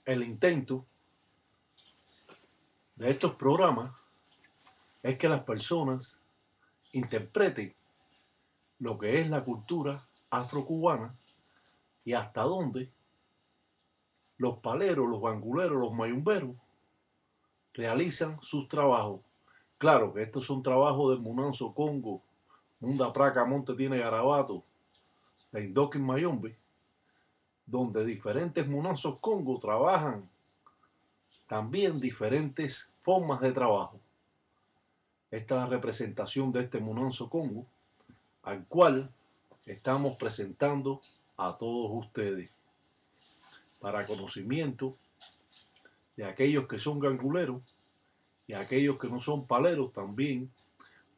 el intento de estos programas es que las personas interpreten lo que es la cultura afrocubana y hasta dónde los paleros, los banguleros, los mayumberos realizan sus trabajos. Claro que estos son trabajos del Munanzo Congo, Munda Praca Monte tiene Garabato, de Indokin Mayombe, donde diferentes Munanzos Congo trabajan también diferentes formas de trabajo. Esta es la representación de este Munanzo Congo, al cual estamos presentando a todos ustedes para conocimiento de aquellos que son ganguleros y aquellos que no son paleros también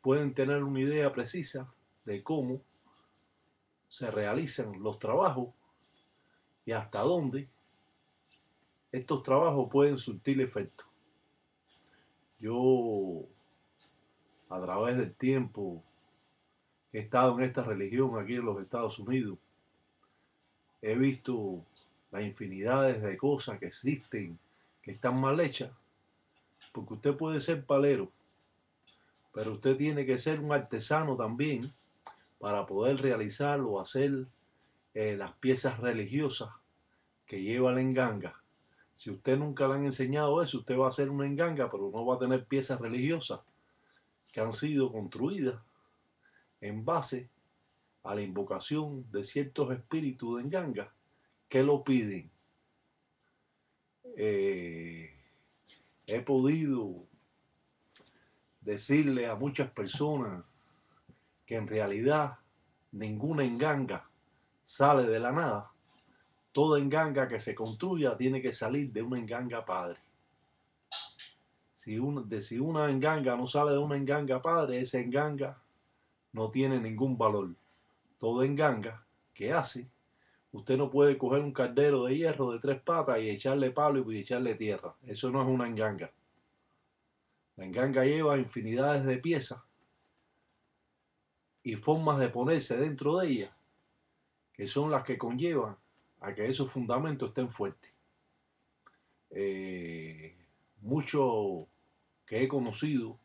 pueden tener una idea precisa de cómo se realizan los trabajos y hasta dónde estos trabajos pueden surtir efecto. Yo, a través del tiempo que he estado en esta religión aquí en los Estados Unidos, he visto las infinidades de cosas que existen, que están mal hechas, porque usted puede ser palero, pero usted tiene que ser un artesano también para poder realizar o hacer las piezas religiosas que lleva la enganga. Si usted nunca le han enseñado eso, usted va a hacer una enganga, pero no va a tener piezas religiosas que han sido construidas en base a la invocación de ciertos espíritus de enganga que lo piden. He podido decirle a muchas personas que en realidad ninguna enganga sale de la nada. Toda enganga que se construya tiene que salir de una enganga padre. Si una enganga no sale de una enganga padre, esa enganga no tiene ningún valor. Toda enganga que hace, usted no puede coger un caldero de hierro de 3 patas y echarle palo y echarle tierra. Eso no es una enganga. La enganga lleva infinidades de piezas y formas de ponerse dentro de ella, que son las que conllevan a que esos fundamentos estén fuertes. Muchos que he conocido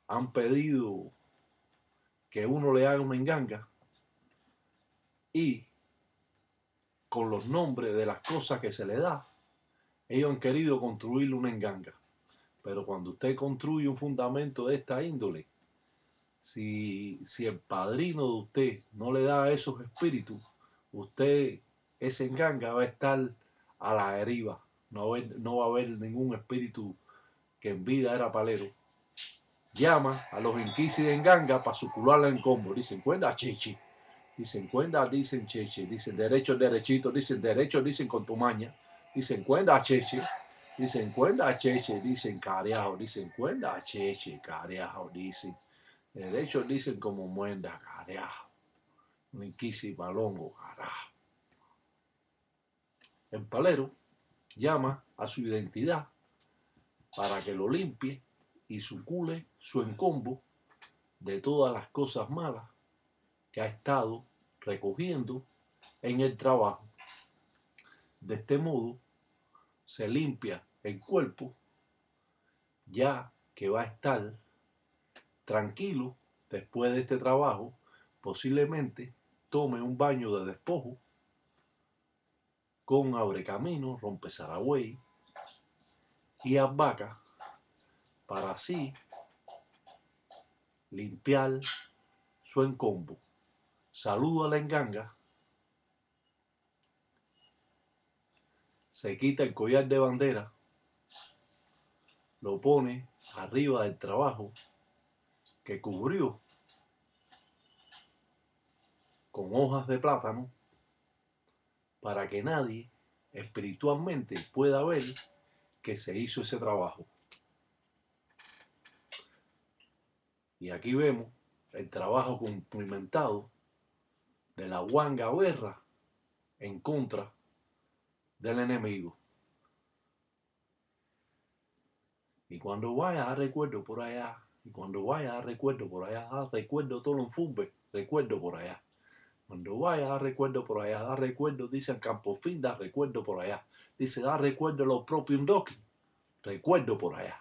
han pedido que uno le haga una enganga y con los nombres de las cosas que se le da, ellos han querido construirle una enganga. Pero cuando usted construye un fundamento de esta índole, si el padrino de usted no le da a esos espíritus, usted, ese enganga va a estar a la deriva. No va a haber ningún espíritu que en vida era palero. Llama a los inquisis de enganga para sucularla en combo. Dicen, cuenta chichi. Dicen, cuenta, dicen cheche. Dicen, derecho, derechito. Dicen, derecho, dicen con tu maña. Dicen, cuenta cheche. Dicen, cuenta cheche. Dicen, carajo. Dicen, cuenta cheche. Carajo. Dicen, derecho, dicen como muenda. Carajo. Un inquisi palongo. Carajo. El palero llama a su identidad para que lo limpie y sucule su encombo de todas las cosas malas que ha estado recogiendo en el trabajo. De este modo se limpia el cuerpo, ya que va a estar tranquilo después de este trabajo. Posiblemente tome un baño de despojo con abrecamino, rompezaragüey y albahaca para así limpiar su encombo. Saluda a la enganga, se quita el collar de bandera, lo pone arriba del trabajo que cubrió con hojas de plátano para que nadie espiritualmente pueda ver que se hizo ese trabajo. Y aquí vemos el trabajo cumplimentado de la Wanga Guerra en contra del enemigo. Y cuando vaya a recuerdo por allá, y cuando vaya a recuerdo por allá, recuerdo todo un fumbe, recuerdo por allá. Cuando vaya, da recuerdo por allá, da recuerdo, dice en Campofín, da recuerdo por allá. Dice, da recuerdo los propios Undoki, recuerdo por allá.